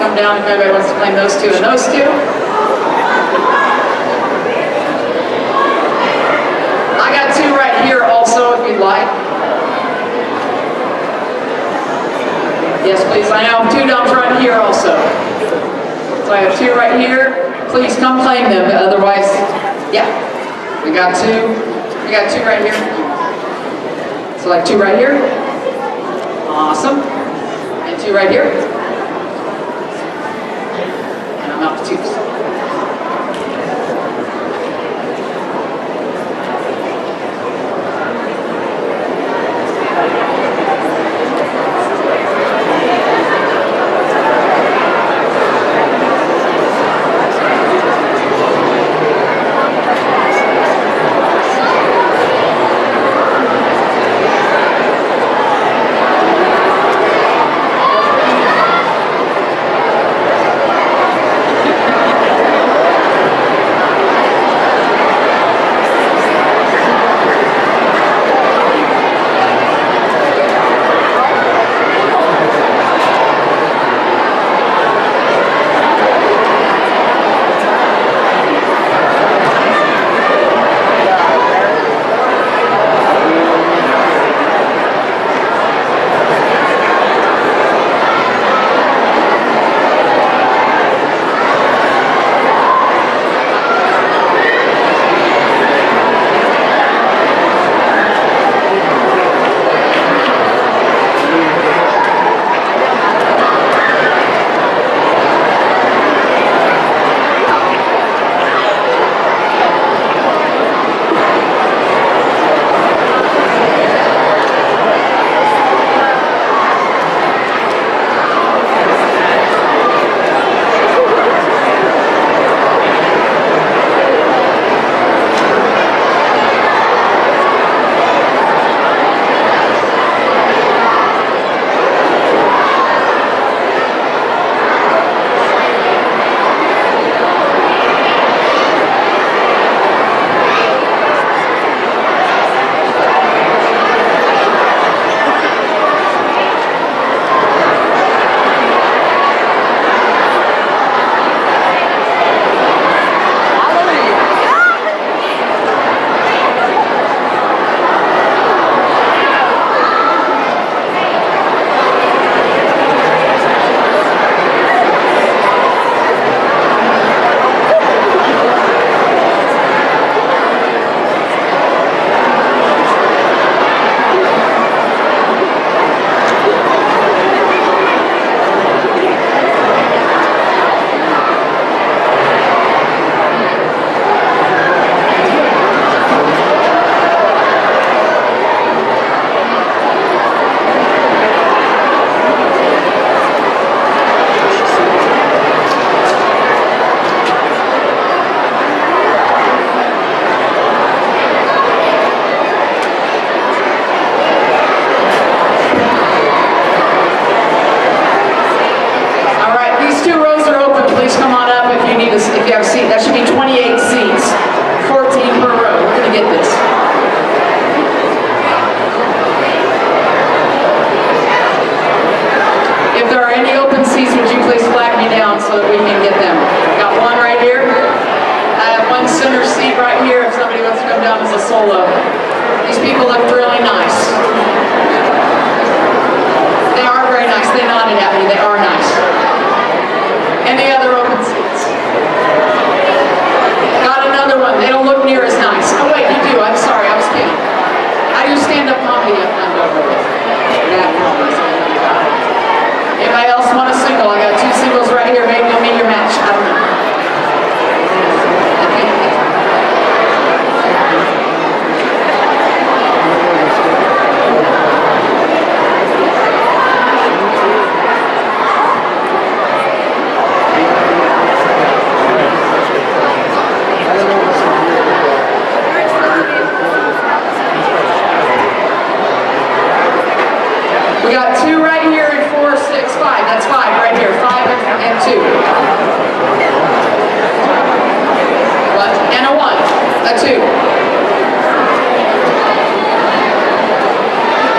come down if anybody wants to claim those two and those two. I got two right here also if you'd like. Yes, please. I now have two down front here also. So I have two right here. Please come claim them, otherwise, yeah. We got two. We got two right here. So like two right here. Awesome. And two right here. And I'm out to twos.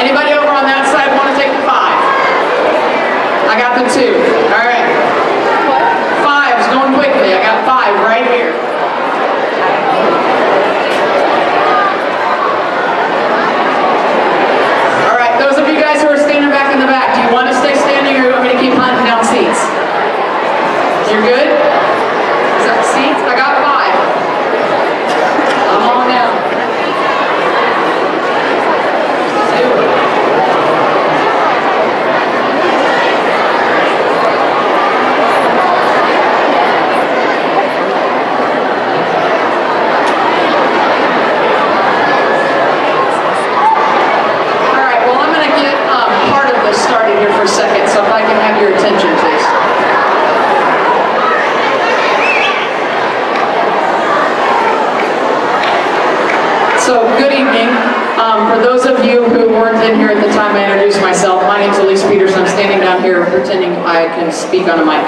Anybody over on that side want to take the 5? I got the 2. All right. so if I can have your attention, please. So, good evening. For those of you who weren't in here at the time I introduced myself, my name's Elise Peterson. I'm standing down here pretending I can speak on a mic.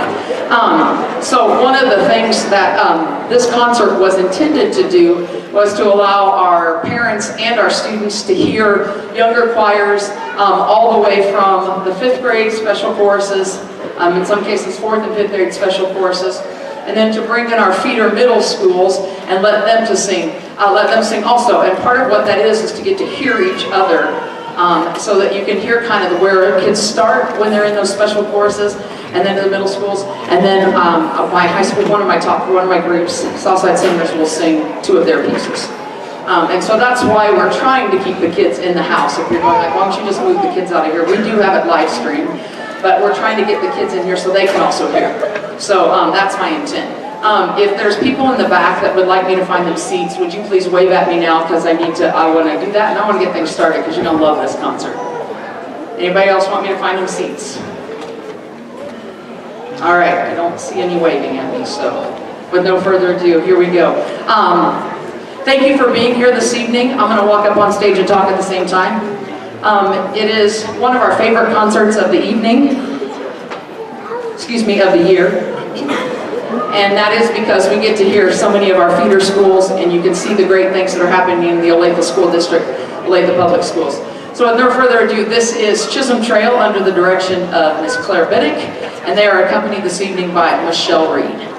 So one of the things that this concert was intended to do was to allow our parents and our students to hear younger choirs all the way from the 5th grade special choruses, in some cases 4th and 5th grade special choruses, and then to bring in our feeder middle schools and let them sing also. And part of what that is to get to hear each other, so that you can hear kind of where kids start when they're in those special choruses, and then to the middle schools, and then my high school, one of my groups, Southside Singers, will sing 2 of their pieces. And so that's why we're trying to keep the kids in the house. If you're going like, why don't you just move the kids out of here? We do have it live streamed, but we're trying to get the kids in here so they can also hear. So that's my intent. If there's people in the back that would like me to find them seats, would you please wave at me now, because I want to do that, and I want to get things started, because you're going to love this concert. Anybody else want me to find them seats? All right, I don't see any waving at me, so with no further ado, here we go. Thank you for being here this evening. I'm going to walk up on stage and talk at the same time. It is one of our favorite concerts of the evening, of the year. And that is because we get to hear so many of our feeder schools, and you can see the great things that are happening in the Olathe School District, Olathe Public Schools. So with no further ado, this is Chisholm Trail under the direction of Miss Claire Biddick, and they are accompanied this evening by Michelle Reed.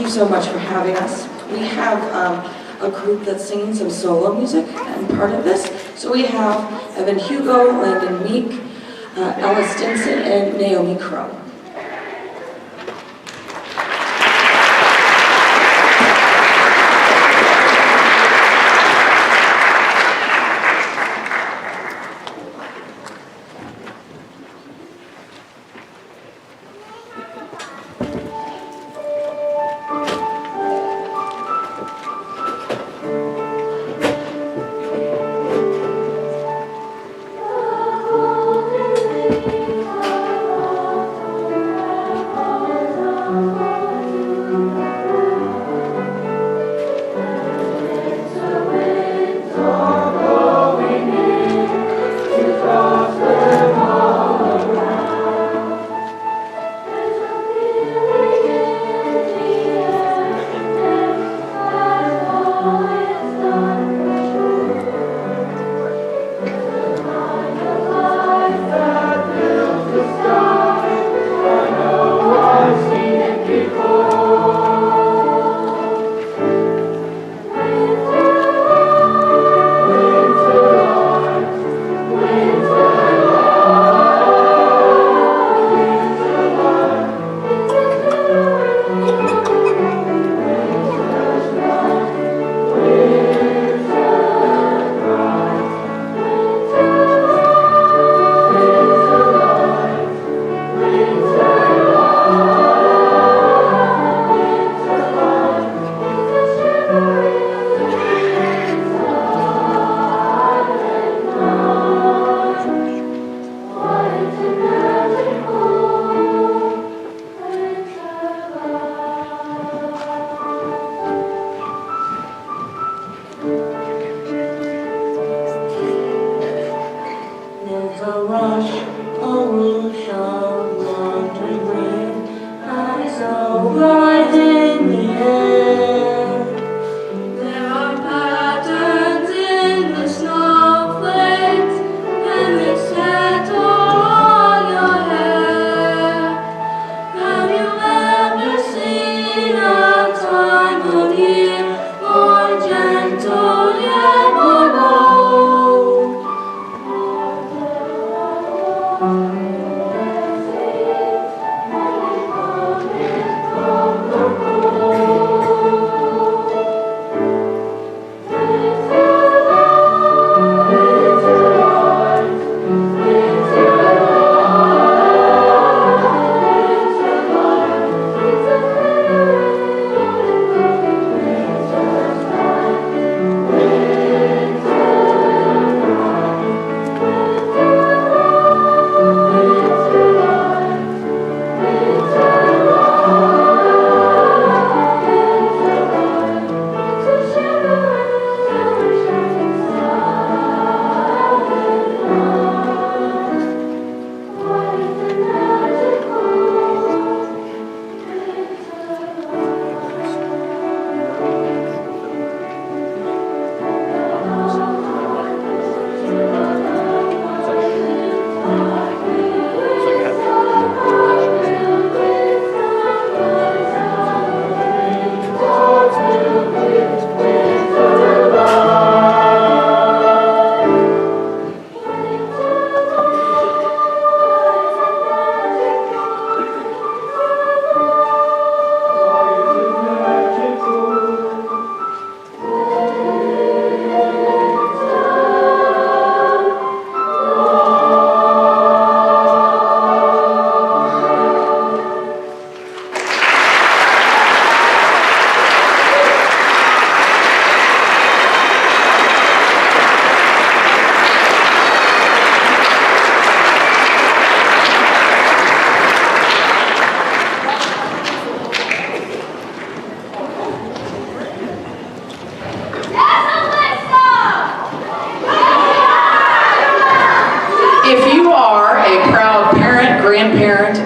So much for having us. We have a group that's singing some solo music and part of this. So we have Evan Hugo, Landon Meek, Ella Stinson, and Naomi Crow.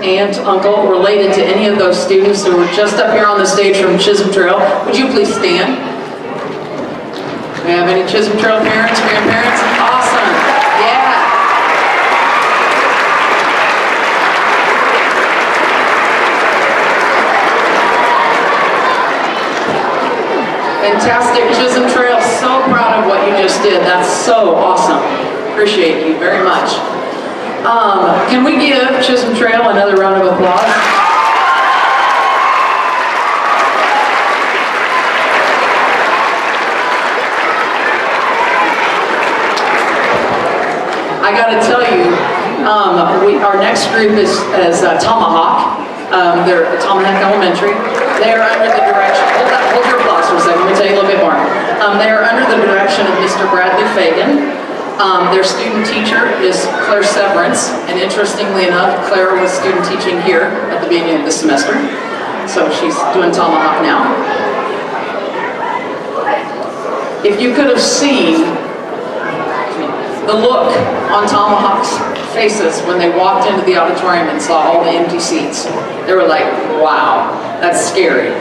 aunt, uncle, related to any of those students who were just up here on the stage from Chisholm Trail, would you please stand? Do we have any Chisholm Trail parents, grandparents? Awesome. Yeah. Fantastic, Chisholm Trail. So proud of what you just did. That's so awesome. Appreciate you very much. Can we give Chisholm Trail another round of applause? I got to tell you, our next group is Tomahawk. They're at Tomahawk Elementary. They are under the direction, hold your applause for a second, let me tell you a little bit more. They are under the direction of Mr. Bradley Fagan. Their student teacher is Claire Severance, and interestingly enough, Claire was student teaching here at the beginning of the semester. So she's doing Tomahawk now. If you could have seen the look on Tomahawk's faces when they walked into the auditorium and saw all the empty seats, they were like, wow, that's scary.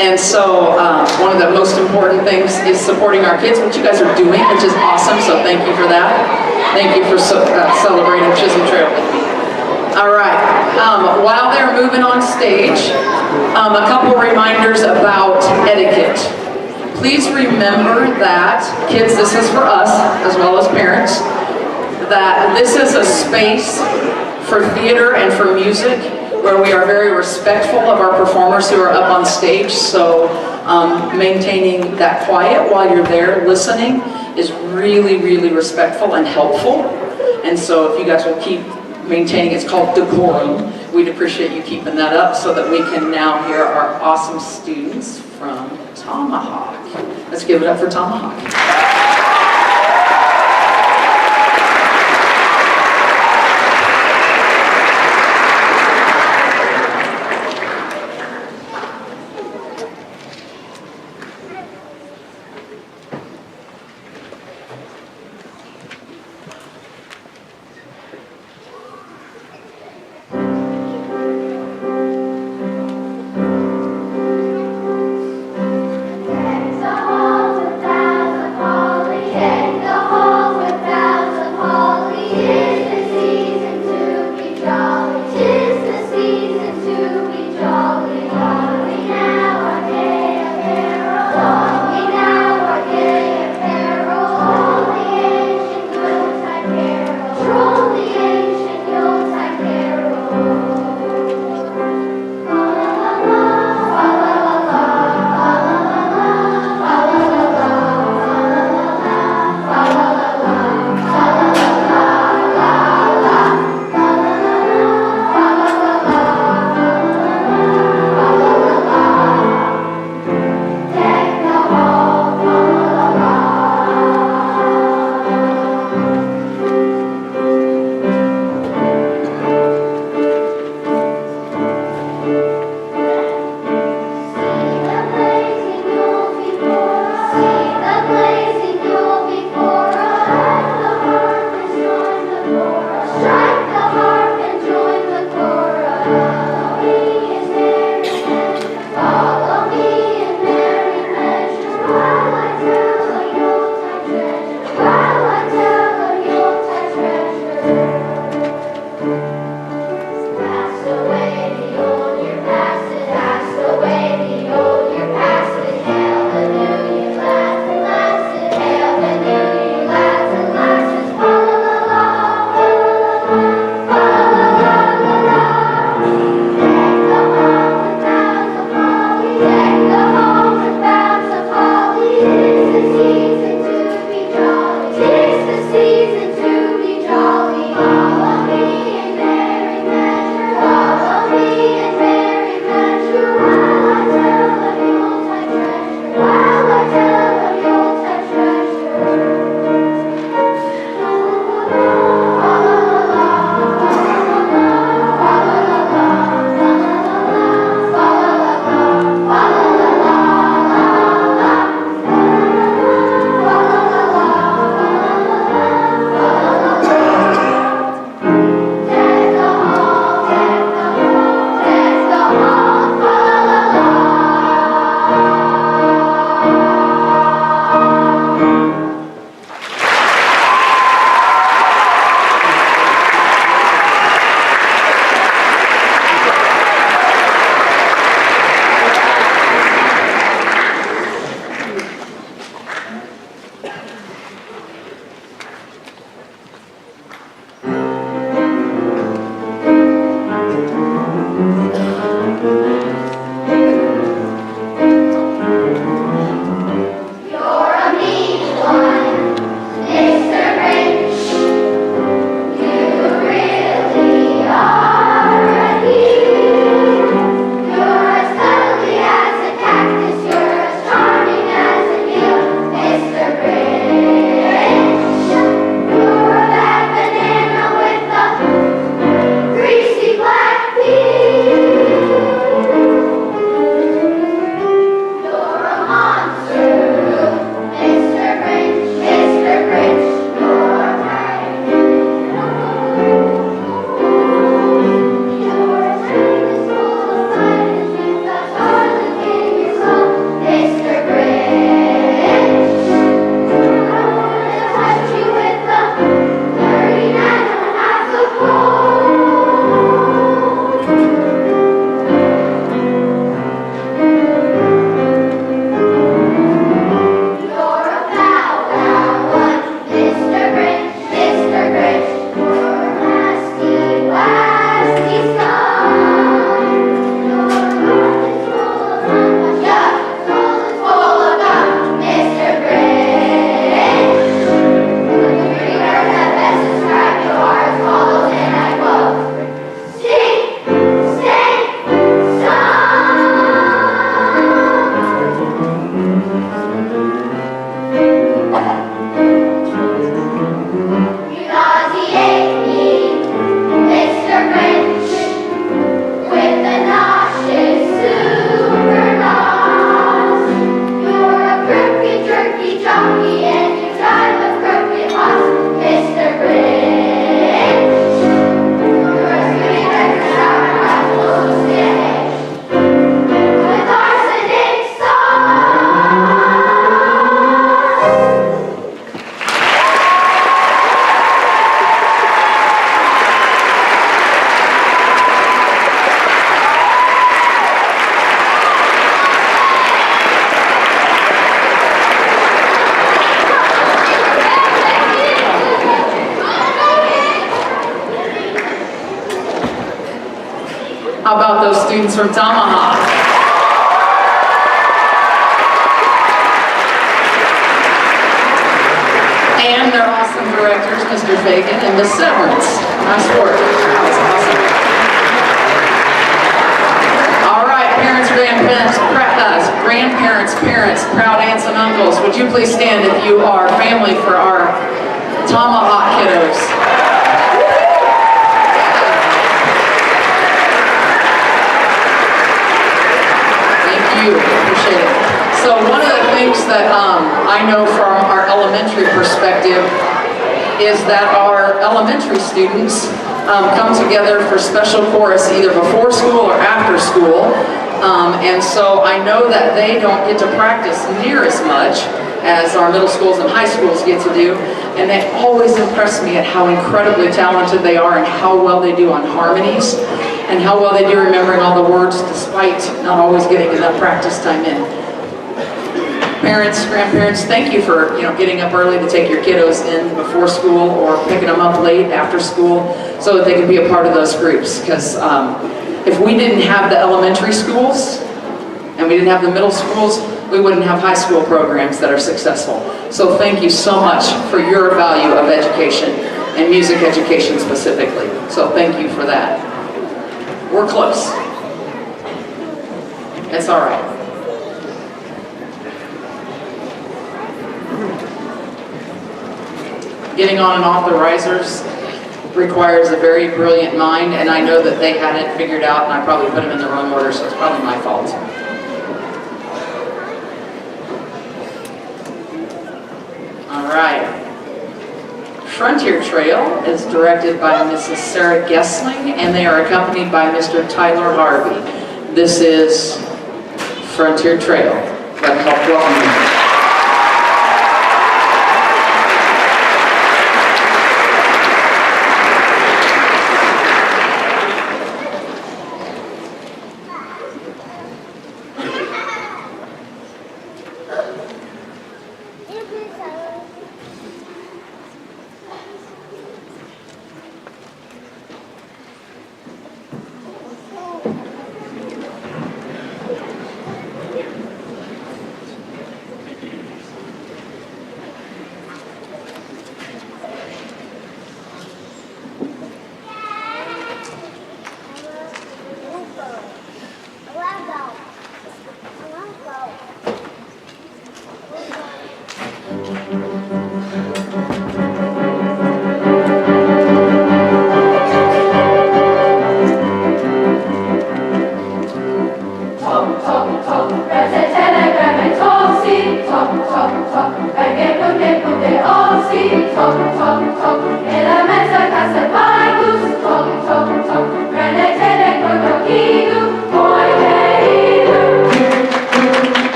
And so one of the most important things is supporting our kids, which you guys are doing, which is awesome, so thank you for that. Thank you for celebrating Chisholm Trail with me. All right, while they're moving on stage, a couple reminders about etiquette. Please remember that, kids, this is for us, as well as parents, that this is a space for theater and for music where we are very respectful of our performers who are up on stage, so maintaining that quiet while you're there listening is really, really respectful and helpful. And so if you guys will keep maintaining, it's called decorum, we'd appreciate you keeping that up so that we can now hear our awesome students from Tomahawk. Let's give it up for Tomahawk. So hold the thousand How about those students from Tomahawk? And their awesome directors, Mr. Fagan and Miss Severance. Nice work. That was awesome. All right, parents, parents, proud aunts and uncles, would you please stand if you are family for our Tomahawk kiddos? Thank you, appreciate it. So one of the things that I know from our elementary perspective is that our elementary students come together for special chorus either before school or after school. And so I know that they don't get to practice near as much as our middle schools and high schools get to do. And they always impress me at how incredibly talented they are and how well they do on harmonies and how well they do remembering all the words despite not always getting enough practice time in. Parents, grandparents, thank you for getting up early to take your kiddos in before school or picking them up late after school so that they can be a part of those groups. Because if we didn't have the elementary schools and we didn't have the middle schools, we wouldn't have high school programs that are successful. So thank you so much for your value of education and music education specifically. So thank you for that. We're close. It's all right. Getting on and off the risers requires a very brilliant mind, and I know that they had it figured out, and I probably put them in the wrong order, so it's probably my fault. All right. Frontier Trail is directed by Mrs. Sarah Gessling, and they are accompanied by Mr. Tyler Harvey. This is Frontier Trail. Let's help welcome you.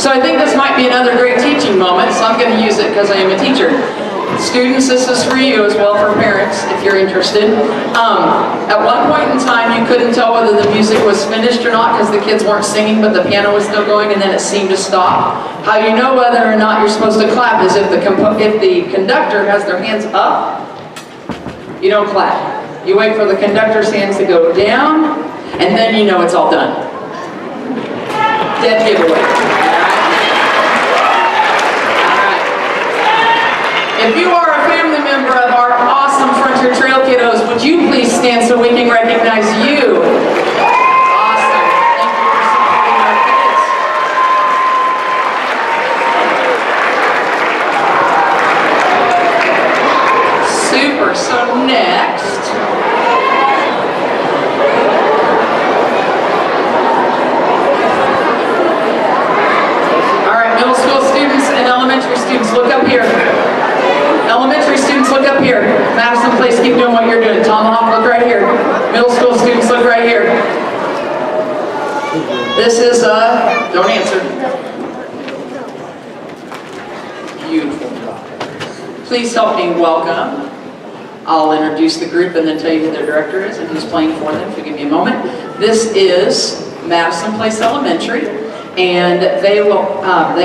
So I think this might be another great teaching moment, so I'm going to use it because I am a teacher. Students, this is for you as well for parents, if you're interested. At one point in time, you couldn't tell whether the music was finished or not because the kids weren't singing, but the piano was still going, and then it seemed to stop. How you know whether or not you're supposed to clap is if the conductor has their hands up, you don't clap. You wait for the conductor's hands to go down, and then you know it's all done. Dead giveaway. If you are a family member of our awesome Frontier Trail kiddos, would you please stand so we can recognize you? Awesome. Thank you for supporting our kids. Super. So next, all right, middle school students and elementary students, look up here. Elementary students, look up here. Madison Place, keep doing what you're doing. Tomahawk, look right here. Middle school students, look right here. This is, don't answer. Beautiful. Please help me welcome. I'll introduce the group and then tell you who their director is and who's playing for them, if you give me a moment. This is Madison Place Elementary, and they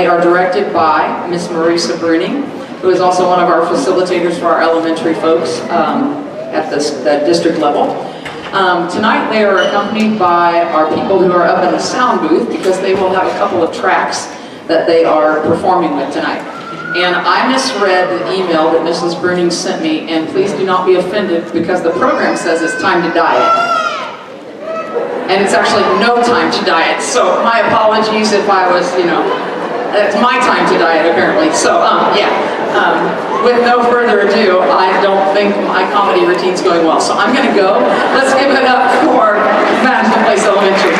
are directed by Miss Marisa Bruning, who is also one of our facilitators for our elementary folks at the district level. Tonight they are accompanied by our people who are up in the sound booth, because they will have a couple of tracks that they are performing with tonight. And I misread the email that Mrs. Bruning sent me, and please do not be offended, because the program says it's time to diet. And it's actually no time to diet, so my apologies if I was, it's my time to diet apparently. So, with no further ado, I don't think my comedy routine's going well, so I'm gonna go. Let's give it up for Madison Place Elementary.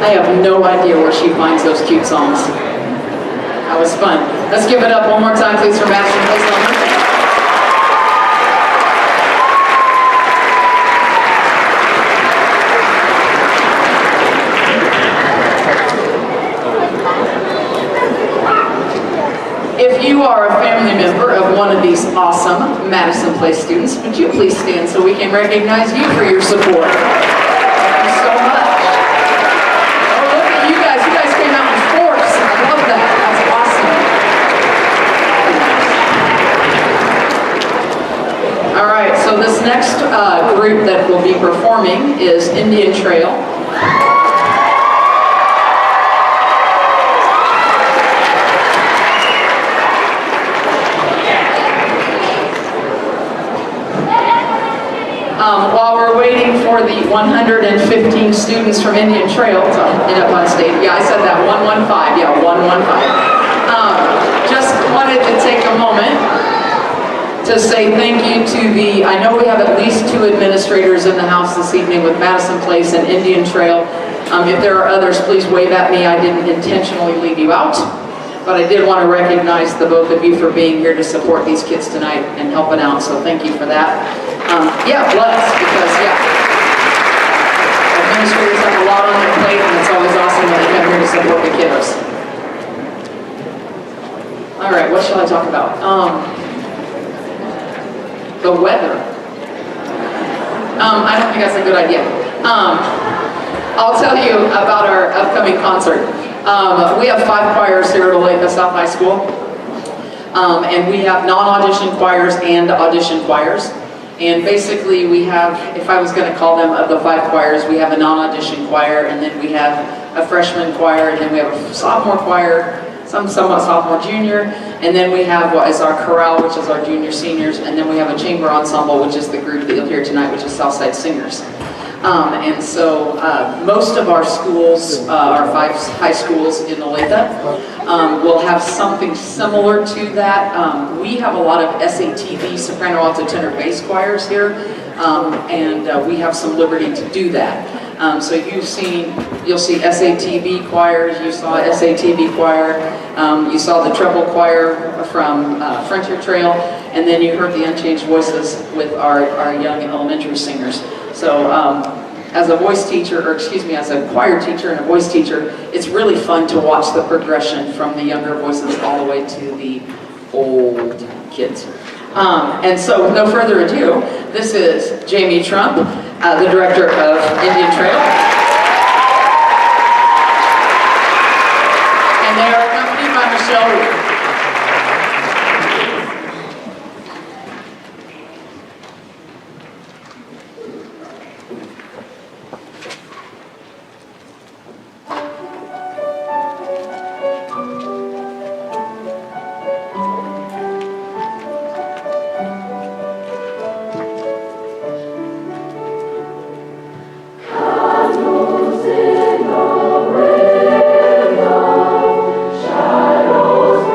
I have no idea where she finds those cute songs. That was fun. Let's give it up one more time, please, for Madison Place Elementary. If you are a family member of one of these awesome Madison Place students, would you please stand so we can recognize you for your support? Thank you so much. Oh, look at you guys. You guys came out in force. I love that. That's awesome. All right, so this next group that will be performing is Indian Trail. While we're waiting for the 115 students from Indian Trail to end up on stage. Yeah, I said that, 115, yeah, 115. Just wanted to take a moment to say thank you to I know we have at least 2 administrators in the house this evening with Madison Place and Indian Trail. If there are others, please wave at me. I didn't intentionally leave you out, but I did want to recognize the both of you for being here to support these kids tonight and helping out, so thank you for that. Yeah, blessed, because administrators have a lot on their plate, and it's always awesome when they come here to support the kiddos. All right, what shall I talk about? The weather. I don't think that's a good idea. I'll tell you about our upcoming concert. We have 5 choirs here at Olathe South High School, and we have non-audition choirs and audition choirs. And basically we have, if I was going to call them of the 5 choirs, we have a non-audition choir, and then we have a freshman choir, and then we have a sophomore choir, somewhat sophomore junior, and then we have what is our chorale, which is our junior seniors, and then we have a chamber ensemble, which is the group that you'll hear tonight, which is Southside Singers. And so most of our schools, our 5 high schools in Olathe, will have something similar to that. We have a lot of SATB, soprano, alto, tenor, bass choirs here, and we have some liberty to do that. So you'll see SATB choirs, you saw SATB choir, you saw the treble choir from Frontier Trail, and then you heard the Unchanged Voices with our young elementary singers. So as a voice teacher, or excuse me, as a choir teacher and a voice teacher, it's really fun to watch the progression from the younger voices all the way to the old kids. And so with no further ado, this is Jamie Trump, the director of Indian Trail. And they are accompanied by Michelle. Shadows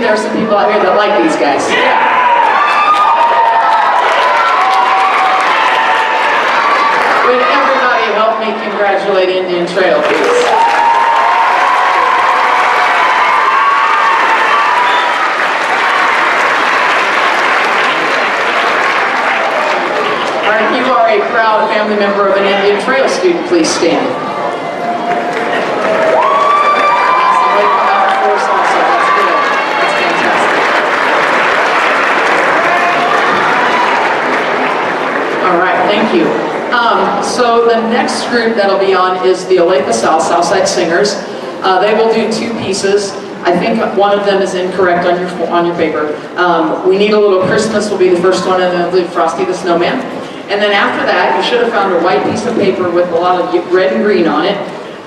there are some people out here that like these guys. Would everybody help me congratulate Indian Trail, please? All right, if you are a proud family member of an Indian Trail student, please stand. Thank you. So the next group that'll be on is the Olathe Southside Singers. They will do two pieces. I think one of them is incorrect on your paper. We Need a Little Christmas will be the first one, and then I believe Frosty the Snowman. And then after that, you should have found a white piece of paper with a lot of red and green on it.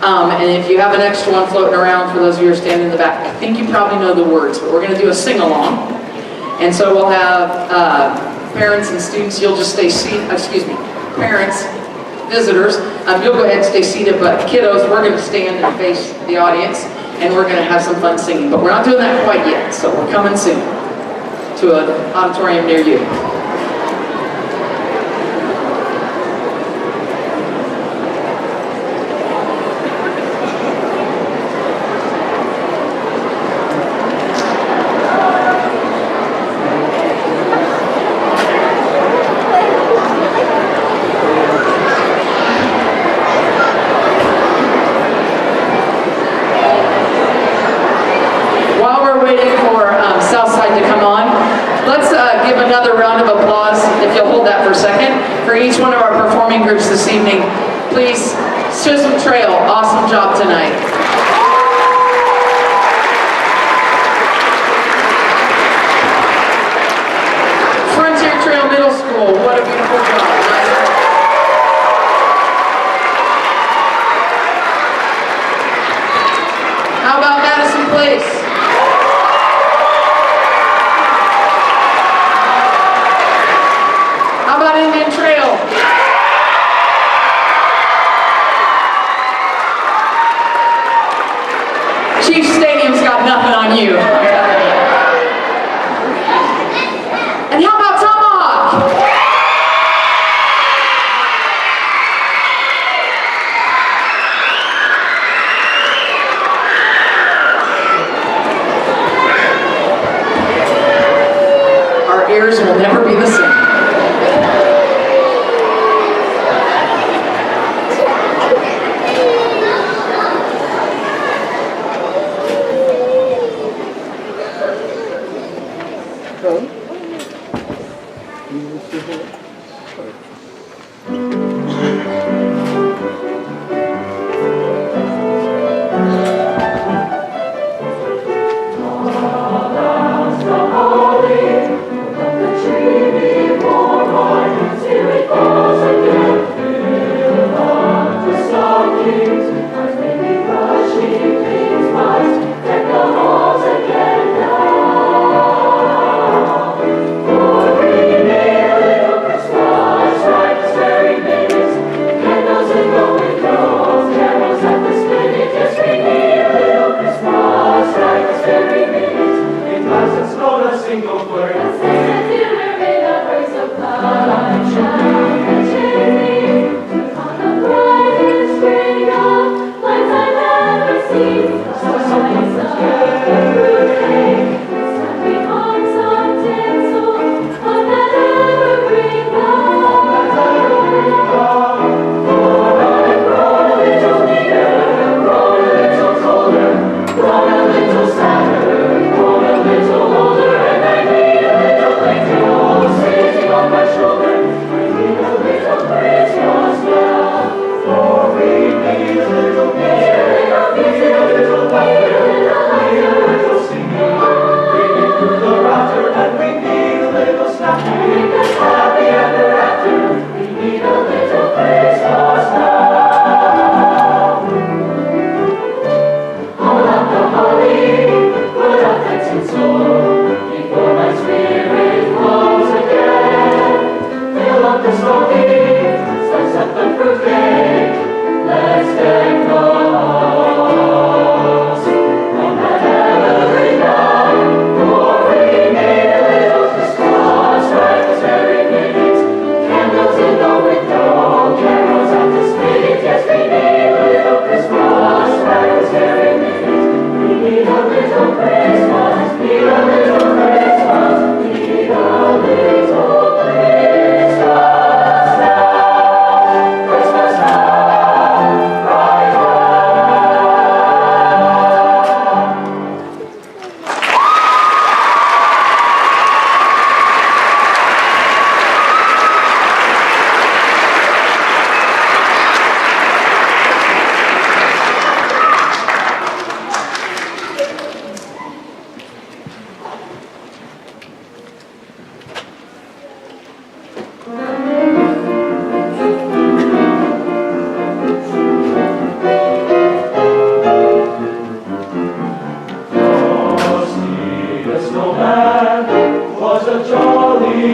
And if you have an extra one floating around, for those of you who are standing in the back, I think you probably know the words, but we're going to do a sing-along. And so we'll have parents and students, you'll just stay seated, parents, visitors, you'll go ahead and stay seated, but kiddos, we're going to stand and face the audience, and we're going to have some fun singing. But we're not doing that quite yet, so we're coming soon to an auditorium near you. Southside to come on. Let's give another round of applause, if you'll hold that for a second, for each one of our performing groups this evening. Please, Chisholm Trail, awesome job tonight. Frontier Trail Middle School, what a beautiful job. Nice work. How about Madison Place? Indian Trail. Chief Stadium's got nothing on you. And how about Tomahawk? Our ears will never be the same.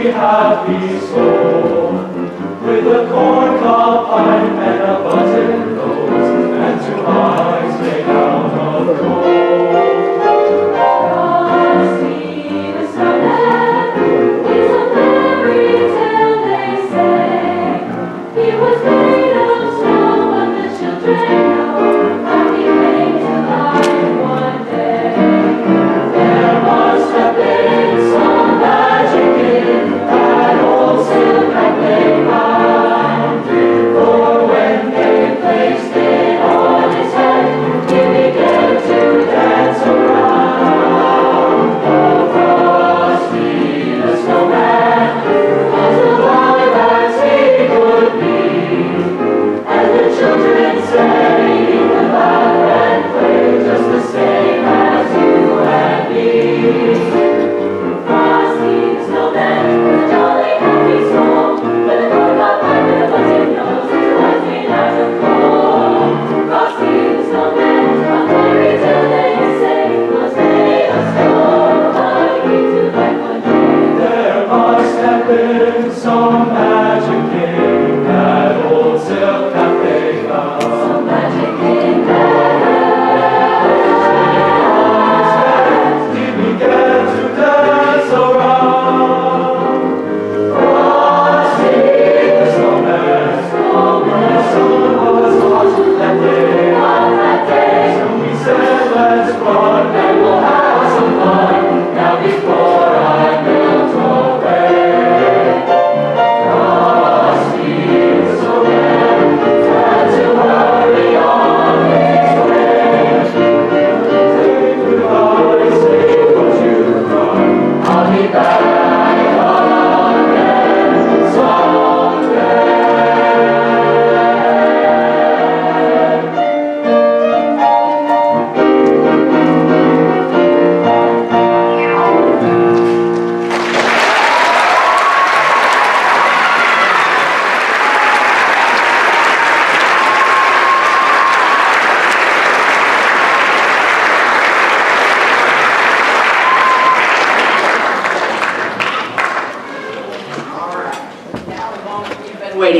Happy soul, with a corn cob pipe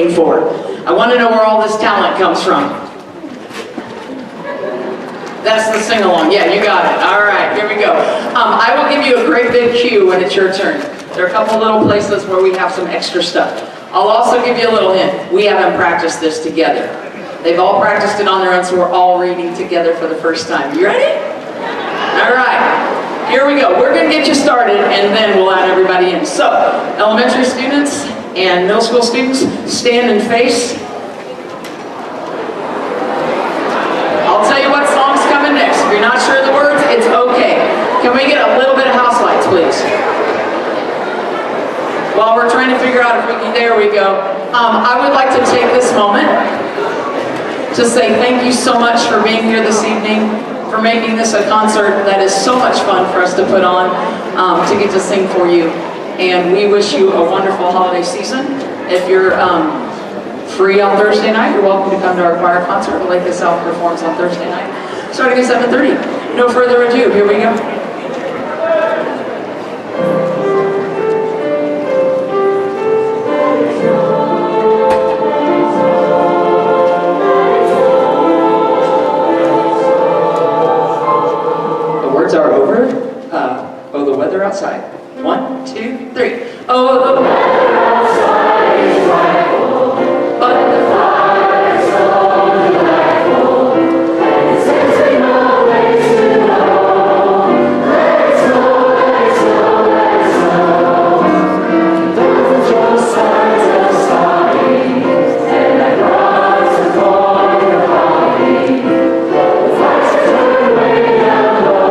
waiting for. I want to know where all this talent comes from. That's the sing-along. Yeah, you got it. All right, here we go. I will give you a great big cue when it's your turn. There are a couple little places where we have some extra stuff. I'll also give you a little hint. We haven't practiced this together. They've all practiced it on their own, so we're all reading together for the first time. You ready? All right, here we go. We're going to get you started, and then we'll add everybody in. So, elementary students and middle school students, stand and face. I'll tell you what song's coming next. If you're not sure of the words, it's okay. Can we get a little bit of house lights, please? While we're trying to figure out if we can, there we go. I would like to take this moment to say thank you so much for being here this evening, for making this a concert that is so much fun for us to put on, to get to sing for you. And we wish you a wonderful holiday season. If you're free on Thursday night, you're welcome to come to our choir concert. Olathe South performs on Thursday night, starting at 7:30. No further ado, here we go. Are over. Oh, the weather outside. 1, 2, 3. Oh, the weather outside is frightful, but the fire's so delightful, and it says we know ways to go. Let it snow, let it snow, let it snow. Doesn't show signs of stopping, and that rocks are calling your body. The fires turn way down low.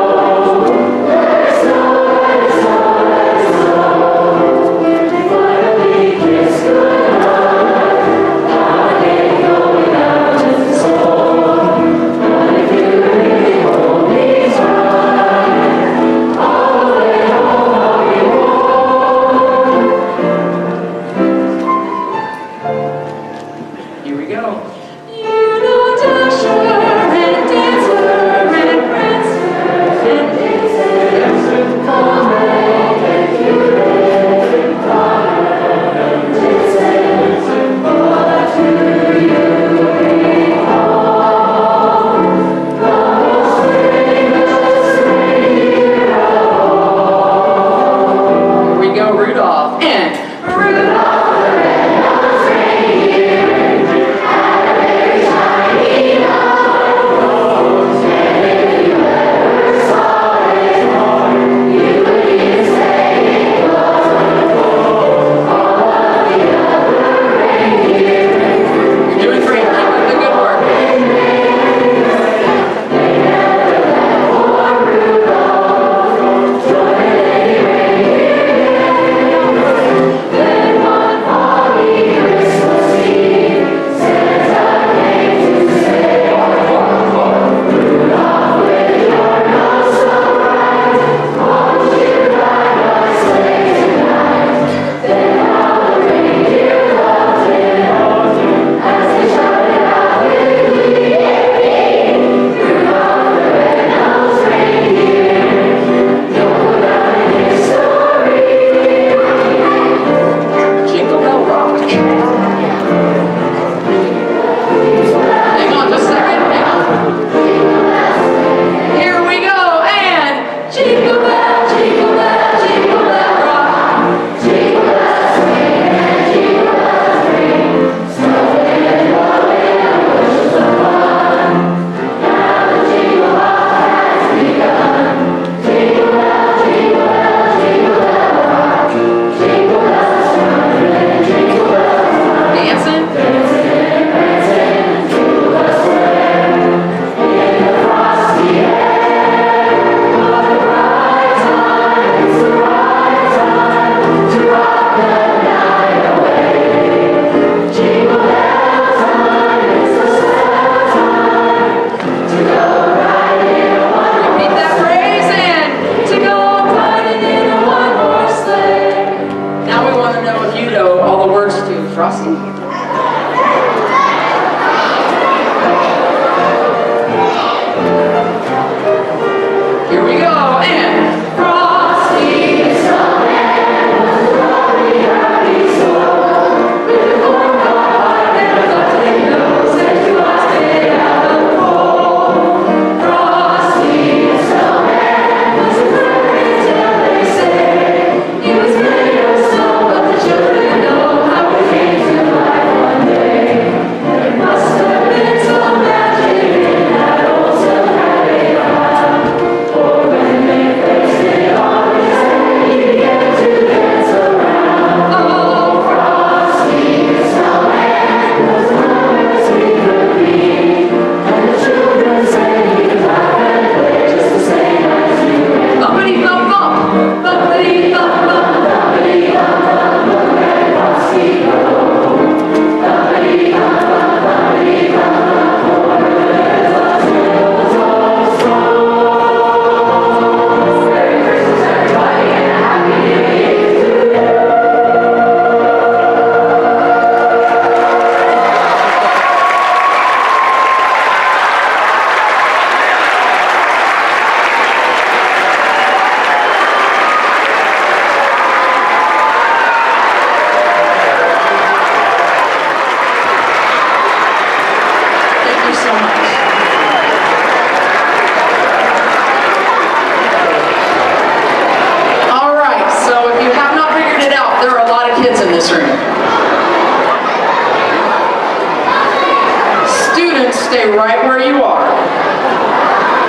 stay right where you are.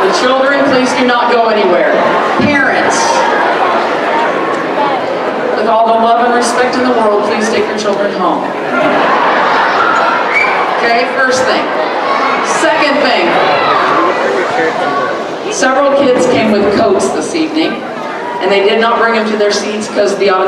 The children, please do not go anywhere. Parents, with all the love and respect in the world, please take your children home. Okay, first thing. Second thing. Several kids came with coats this evening, and they did not bring them to their seats because the auditorium